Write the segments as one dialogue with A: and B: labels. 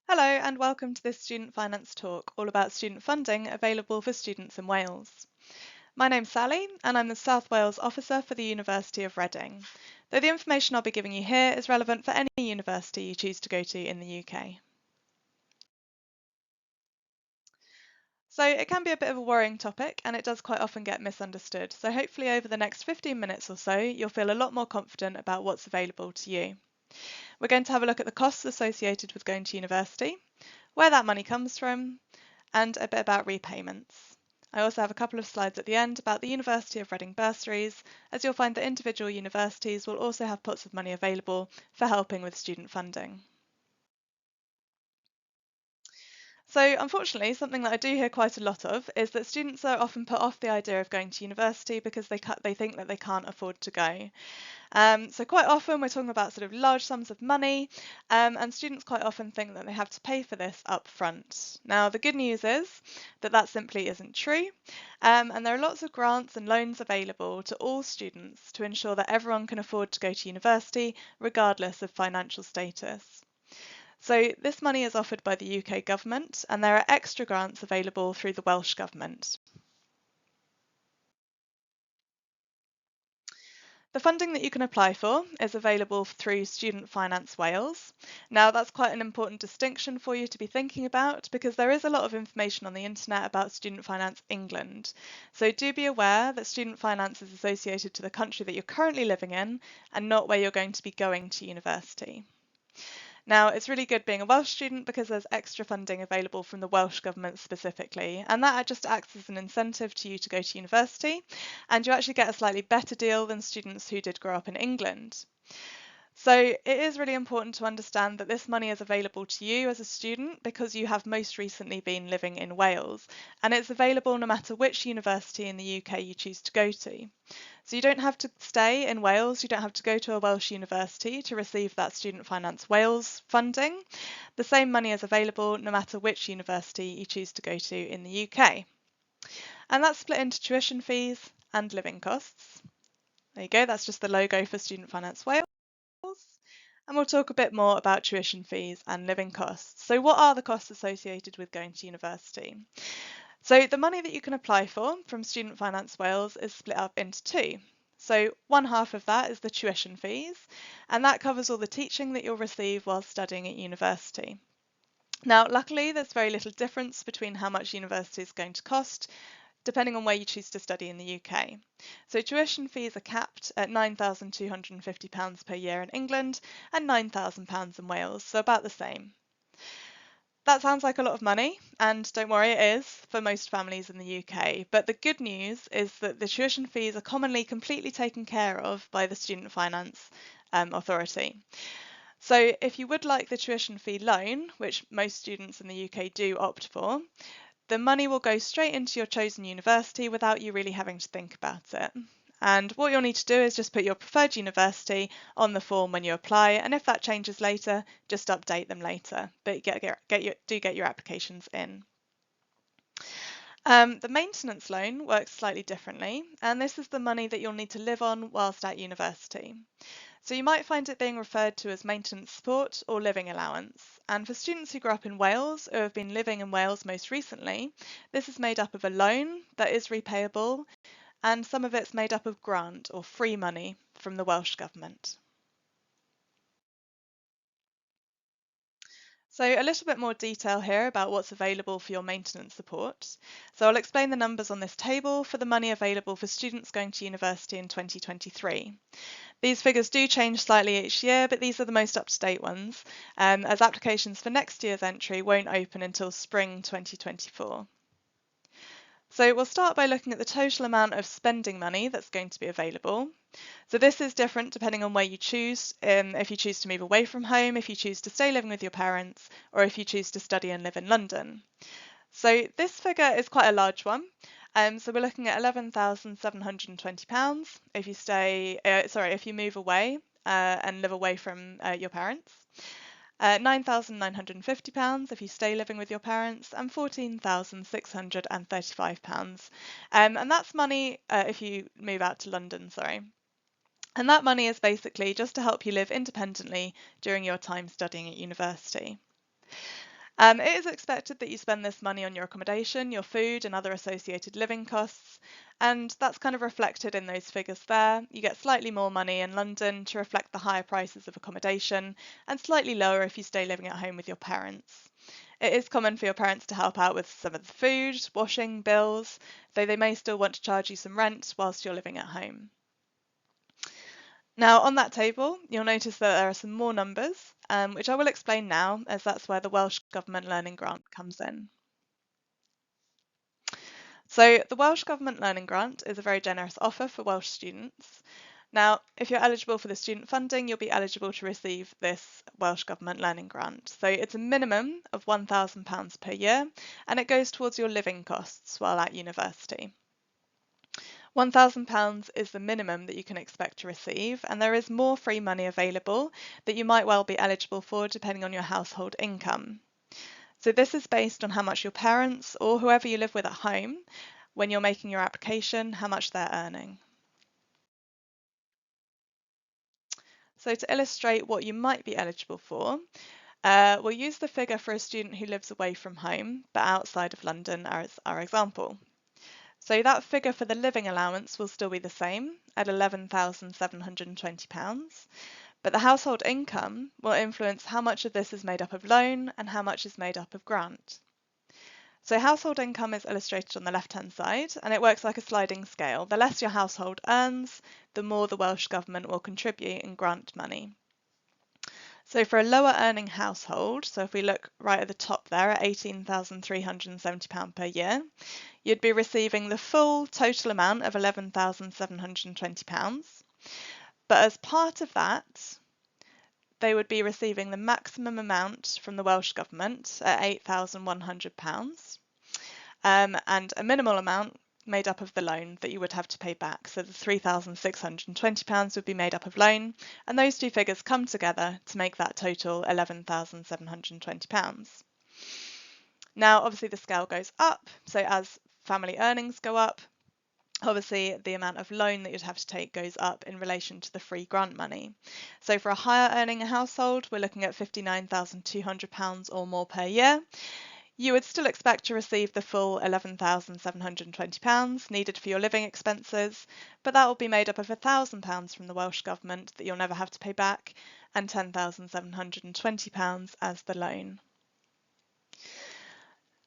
A: Hello and welcome to this Student Finance talk all about student funding available for students in Wales. My name's Sally and I'm the South Wales Officer for the University of Reading, though the information I'll be giving you here is relevant for any university you choose to go to in the UK. So it can be a bit of a worrying topic and it does quite often get misunderstood, so hopefully over the next 15 minutes or so you'll feel a lot more confident about what's available to you. We're going to have a look at the costs associated with going to university, where that money comes from, and a bit about repayments. I also have a couple of slides at the end about the University of Reading bursaries, as you'll find that individual universities will also have pots of money available for helping with student funding. So unfortunately, something that I do hear quite a lot of is that students are often put off the idea of going to university because they think that they can't afford to go. So quite often we're talking about sort of large sums of money, and students quite often think that they have to pay for this up front. Now, the good news is that that simply isn't true, and there are lots of grants and loans available to all students to ensure that everyone can afford to go to university regardless of financial status. So this money is offered by the UK government, and there are extra grants available through the Welsh Government. The funding that you can apply for is available through Student Finance Wales. Now, that's quite an important distinction for you to be thinking about because there is a lot of information on the internet about Student Finance England. So do be aware that student finance is associated to the country that you're currently living in and not where you're going to be going to university. Now, it's really good being a Welsh student because there's extra funding available from the Welsh Government specifically, and that just acts as an incentive to you to go to university, and you actually get a slightly better deal than students who did grow up in England. So it is really important to understand that this money is available to you as a student because you have most recently been living in Wales, and it's available no matter which university in the UK you choose to go to. So you don't have to stay in Wales, you don't have to go to a Welsh university to receive that Student Finance Wales funding. The same money is available no matter which university you choose to go to in the UK. And that's split into tuition fees and living costs. There you go, that's just the logo for Student Finance Wales. And we'll talk a bit more about tuition fees and living costs. So what are the costs associated with going to university? So the money that you can apply for from Student Finance Wales is split up into two. So one half of that is the tuition fees, and that covers all the teaching that you'll receive while studying at university. Now, luckily, there's very little difference between how much university is going to cost, depending on where you choose to study in the UK. So tuition fees are capped at £9,250 per year in England and £9,000 in Wales, so about the same. That sounds like a lot of money, and don't worry, it is for most families in the UK. But the good news is that the tuition fees are commonly completely taken care of by the Student Finance Authority. So if you would like the tuition fee loan, which most students in the UK do opt for, the money will go straight into your chosen university without you really having to think about it. And what you'll need to do is just put your preferred university on the form when you apply, and if that changes later, just update them later. But get your applications in. The maintenance loan works slightly differently, and this is the money that you'll need to live on whilst at university. So you might find it being referred to as maintenance support or living allowance. And for students who grew up in Wales or have been living in Wales most recently, this is made up of a loan that is repayable, and some of it's made up of grant or free money from the Welsh Government. So a little bit more detail here about what's available for your maintenance support. So I'll explain the numbers on this table for the money available for students going to university in 2023. These figures do change slightly each year, but these are the most up-to-date ones, as applications for next year's entry won't open until spring 2024. So we'll start by looking at the total amount of spending money that's going to be available. So this is different depending on where you choose, if you choose to move away from home, if you choose to stay living with your parents, or if you choose to study and live in London. So this figure is quite a large one. So we're looking at £11,720 if you if you move away and live away from your parents. £9,950 if you stay living with your parents, and £14,635. And that's money if you move out to London, sorry. And that money is basically just to help you live independently during your time studying at university. It is expected that you spend this money on your accommodation, your food, and other associated living costs, and that's kind of reflected in those figures there. You get slightly more money in London to reflect the higher prices of accommodation, and slightly lower if you stay living at home with your parents. It is common for your parents to help out with some of the food, washing, bills, though they may still want to charge you some rent whilst you're living at home. Now, on that table, you'll notice that there are some more numbers, which I will explain now, as that's where the Welsh Government Learning Grant comes in. So, the Welsh Government Learning Grant is a very generous offer for Welsh students. Now, if you're eligible for the student funding, you'll be eligible to receive this Welsh Government Learning Grant. So, it's a minimum of £1,000 per year, and it goes towards your living costs while at university. £1,000 is the minimum that you can expect to receive, and there is more free money available that you might well be eligible for depending on your household income. So this is based on how much your parents or whoever you live with at home, when you're making your application, how much they're earning. So to illustrate what you might be eligible for, we'll use the figure for a student who lives away from home but outside of London as our example. So that figure for the living allowance will still be the same at £11,720, but the household income will influence how much of this is made up of loan and how much is made up of grant. So household income is illustrated on the left-hand side, and it works like a sliding scale. The less your household earns, the more the Welsh Government will contribute in grant money. So for a lower earning household, so if we look right at the top there at £18,370 per year, you'd be receiving the full total amount of £11,720. But as part of that, they would be receiving the maximum amount from the Welsh Government at £8,100, and a minimal amount made up of the loan that you would have to pay back. So the £3,620 would be made up of loan, and those two figures come together to make that total £11,720. Now, obviously the scale goes up, so as family earnings go up, obviously the amount of loan that you'd have to take goes up in relation to the free grant money. So for a higher earning household, we're looking at £59,200 or more per year. You would still expect to receive the full £11,720 needed for your living expenses, but that will be made up of £1,000 from the Welsh Government that you'll never have to pay back, and £10,720 as the loan.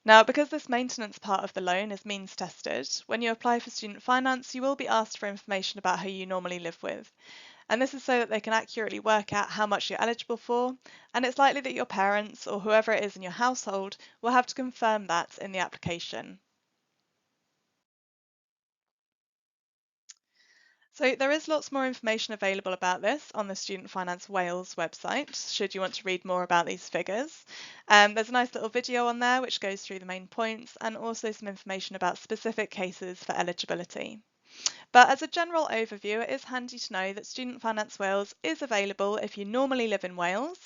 A: Now, because this maintenance part of the loan is means tested, when you apply for student finance, you will be asked for information about who you normally live with. And this is so that they can accurately work out how much you're eligible for, and it's likely that your parents or whoever it is in your household will have to confirm that in the application. So there is lots more information available about this on the Student Finance Wales website, should you want to read more about these figures. There's a nice little video on there which goes through the main points, and also some information about specific cases for eligibility. But as a general overview, it is handy to know that Student Finance Wales is available if you normally live in Wales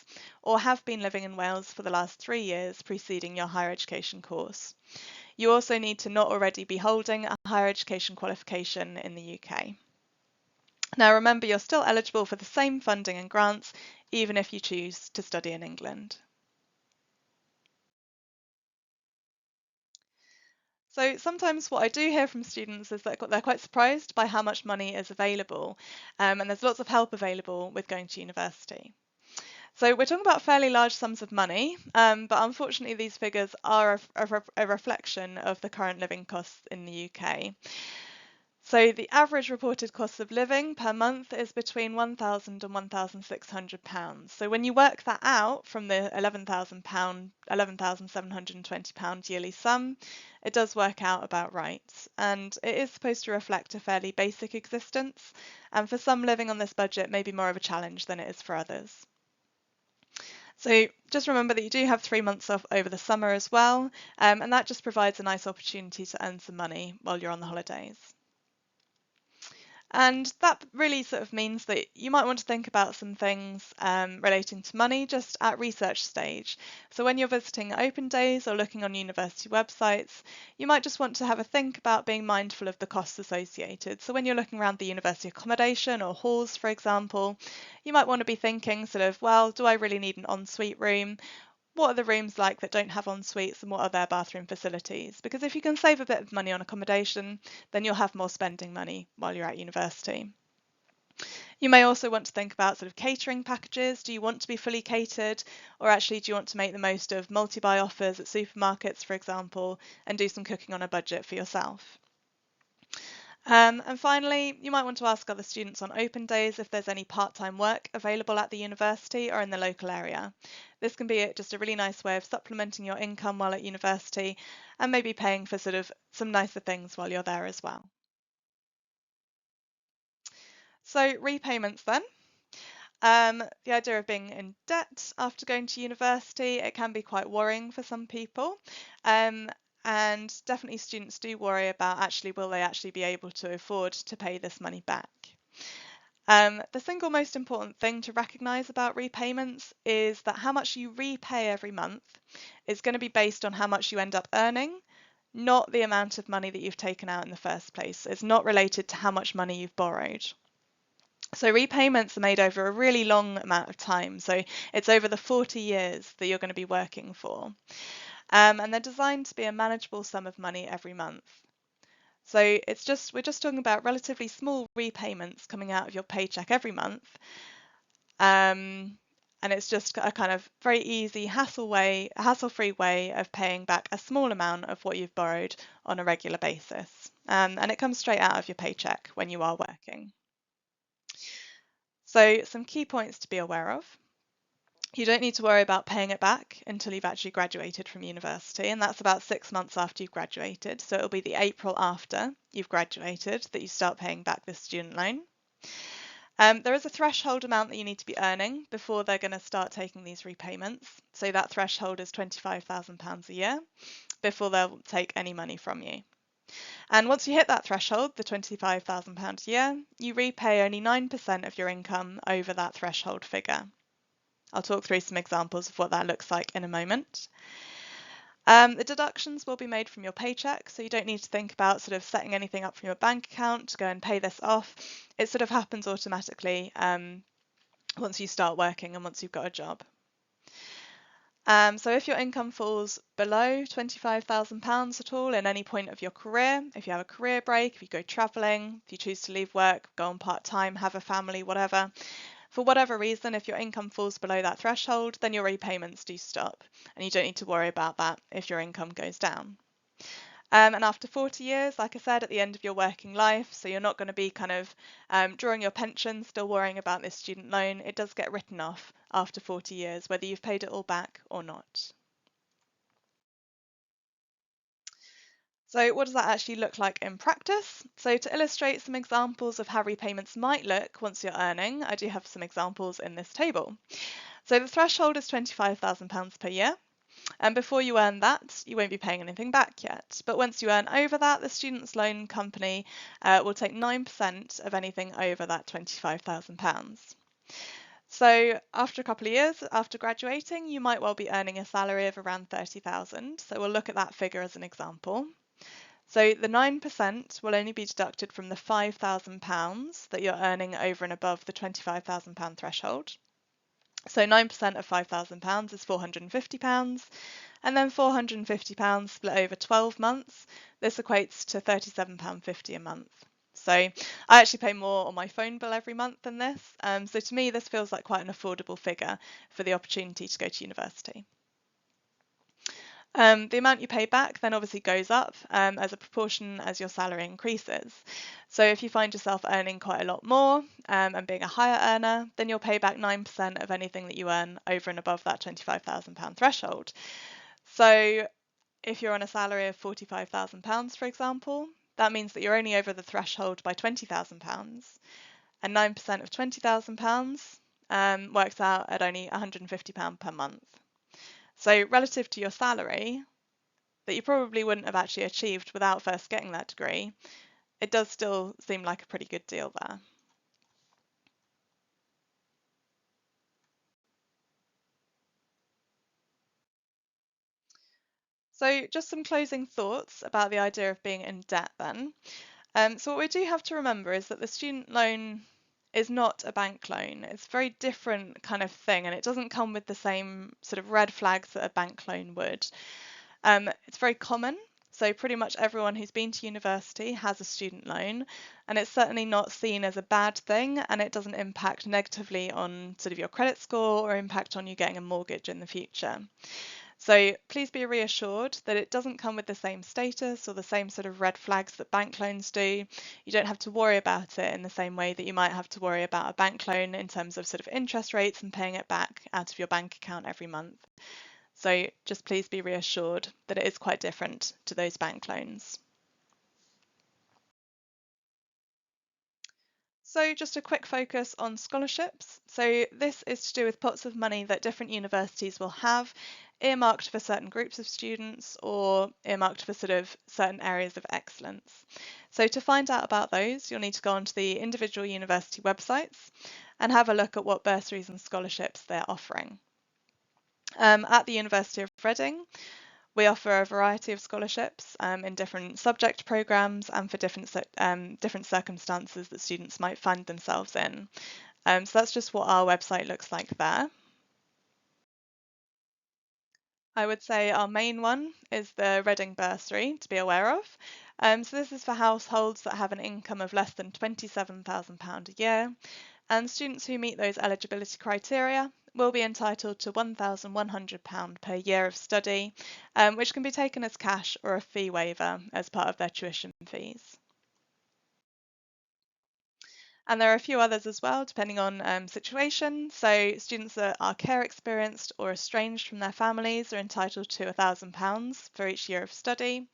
A: or have been living in Wales for the last 3 years preceding your higher education course. You also need to not already be holding a higher education qualification in the UK. Now remember, you're still eligible for the same funding and grants even if you choose to study in England. So sometimes what I do hear from students is that they're quite surprised by how much money is available, and there's lots of help available with going to university. So we're talking about fairly large sums of money, but unfortunately these figures are a reflection of the current living costs in the UK. So the average reported cost of living per month is between £1,000 and £1,600. So when you work that out from the £11,720 yearly sum, it does work out about right. And it is supposed to reflect a fairly basic existence, and for some living on this budget may be more of a challenge than it is for others. So just remember that you do have 3 months off over the summer as well, and that just provides a nice opportunity to earn some money while you're on the holidays. And that really sort of means that you might want to think about some things relating to money just at research stage. So when you're visiting open days or looking on university websites, you might just want to have a think about being mindful of the costs associated. So when you're looking around the university accommodation or halls, for example, you might want to be thinking sort of, well, do I really need an ensuite room? what are the rooms like that don't have en suites and what are their bathroom facilities? Because if you can save a bit of money on accommodation, then you'll have more spending money while you're at university. You may also want to think about sort of catering packages. Do you want to be fully catered, or actually do you want to make the most of multi-buy offers at supermarkets, for example, and do some cooking on a budget for yourself? And finally, you might want to ask other students on open days if there's any part-time work available at the university or in the local area. This can be just a really nice way of supplementing your income while at university and maybe paying for sort of some nicer things while you're there as well. So repayments then. The idea of being in debt after going to university, it can be quite worrying for some people. And definitely students do worry about actually will they actually be able to afford to pay this money back. The single most important thing to recognise about repayments is that how much you repay every month is going to be based on how much you end up earning, not the amount of money that you've taken out in the first place. It's not related to how much money you've borrowed. So repayments are made over a really long amount of time. So it's over the 40 years that you're going to be working for. And they're designed to be a manageable sum of money every month. So we're just talking about relatively small repayments coming out of your paycheck every month. And it's just a kind of very easy, hassle-free way of paying back a small amount of what you've borrowed on a regular basis. And it comes straight out of your paycheck when you are working. So some key points to be aware of. You don't need to worry about paying it back until you've actually graduated from university, and that's about 6 months after you've graduated. So it'll be the April after you've graduated that you start paying back this student loan. There is a threshold amount that you need to be earning before they're going to start taking these repayments. So that threshold is £25,000 a year before they'll take any money from you. And once you hit that threshold, the £25,000 a year, you repay only 9% of your income over that threshold figure. I'll talk through some examples of what that looks like in a moment. The deductions will be made from your paycheck, so you don't need to think about sort of setting anything up from your bank account to go and pay this off. It sort of happens automatically once you start working and once you've got a job. So if your income falls below £25,000 at all in any point of your career, if you have a career break, if you go travelling, if you choose to leave work, go on part-time, have a family, whatever, for whatever reason, if your income falls below that threshold, then your repayments do stop, and you don't need to worry about that if your income goes down. And after 40 years, like I said, at the end of your working life, so you're not going to be kind of drawing your pension, still worrying about this student loan. It does get written off after 40 years, whether you've paid it all back or not. So what does that actually look like in practice? So to illustrate some examples of how repayments might look once you're earning, I do have some examples in this table. So the threshold is £25,000 per year. And before you earn that, you won't be paying anything back yet. But once you earn over that, the student's loan company will take 9% of anything over that £25,000. So after a couple of years, after graduating, you might well be earning a salary of around 30,000. So we'll look at that figure as an example. So the 9% will only be deducted from the £5,000 that you're earning over and above the £25,000 threshold. So 9% of £5,000 is £450, and then £450 split over 12 months. This equates to £37.50 a month. So I actually pay more on my phone bill every month than this. So to me, this feels like quite an affordable figure for the opportunity to go to university. The amount you pay back then obviously goes up as a proportion as your salary increases. So if you find yourself earning quite a lot more and being a higher earner, then you'll pay back 9% of anything that you earn over and above that £25,000 threshold. So if you're on a salary of £45,000, for example, that means that you're only over the threshold by £20,000, and 9% of £20,000 works out at only £150 per month. So relative to your salary that you probably wouldn't have actually achieved without first getting that degree, it does still seem like a pretty good deal there. So just some closing thoughts about the idea of being in debt then. So what we do have to remember is that the student loan is not a bank loan. It's a very different kind of thing, and it doesn't come with the same sort of red flags that a bank loan would. It's very common. So pretty much everyone who's been to university has a student loan, and it's certainly not seen as a bad thing, and it doesn't impact negatively on sort of your credit score or impact on you getting a mortgage in the future. So please be reassured that it doesn't come with the same status or the same sort of red flags that bank loans do. You don't have to worry about it in the same way that you might have to worry about a bank loan in terms of sort of interest rates and paying it back out of your bank account every month. So just please be reassured that it is quite different to those bank loans. So just a quick focus on scholarships. So this is to do with pots of money that different universities will have earmarked for certain groups of students or earmarked for sort of certain areas of excellence. So to find out about those, you'll need to go onto the individual university websites and have a look at what bursaries and scholarships they're offering. At the University of Reading, we offer a variety of scholarships in different subject programs and for different circumstances that students might find themselves in. So that's just what our website looks like there. I would say our main one is the Reading Bursary to be aware of. So this is for households that have an income of less than £27,000 a year, and students who meet those eligibility criteria will be entitled to £1,100 per year of study, which can be taken as cash or a fee waiver as part of their tuition fees. And there are a few others as well, depending on situation. So students that are care experienced or estranged from their families are entitled to £1,000 for each year of study.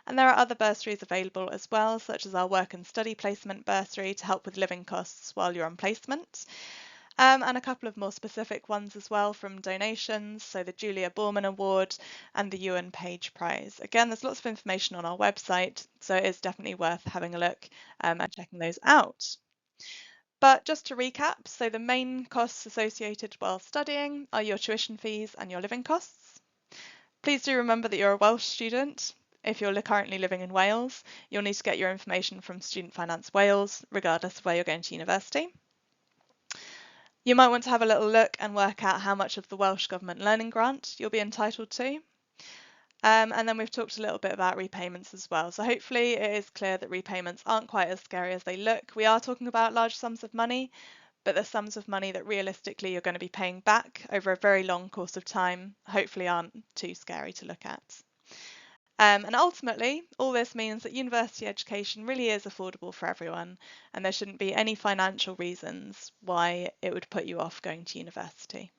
A: And there are other bursaries available as well, such as our work and study placement bursary to help with living costs while you're on placement. And a couple of more specific ones as well from donations, so the Julia Borman Award and the Ewan Page Prize. Again, there's lots of information on our website, so it is definitely worth having a look and checking those out. But just to recap, so the main costs associated while studying are your tuition fees and your living costs. Please do remember that you're a Welsh student. If you're currently living in Wales, you'll need to get your information from Student Finance Wales, regardless of where you're going to university. You might want to have a little look and work out how much of the Welsh Government Learning Grant you'll be entitled to. And then we've talked a little bit about repayments as well. So hopefully it is clear that repayments aren't quite as scary as they look. We are talking about large sums of money, but the sums of money that realistically you're going to be paying back over a very long course of time hopefully aren't too scary to look at. And ultimately, all this means that university education really is affordable for everyone, and there shouldn't be any financial reasons why it would put you off going to university.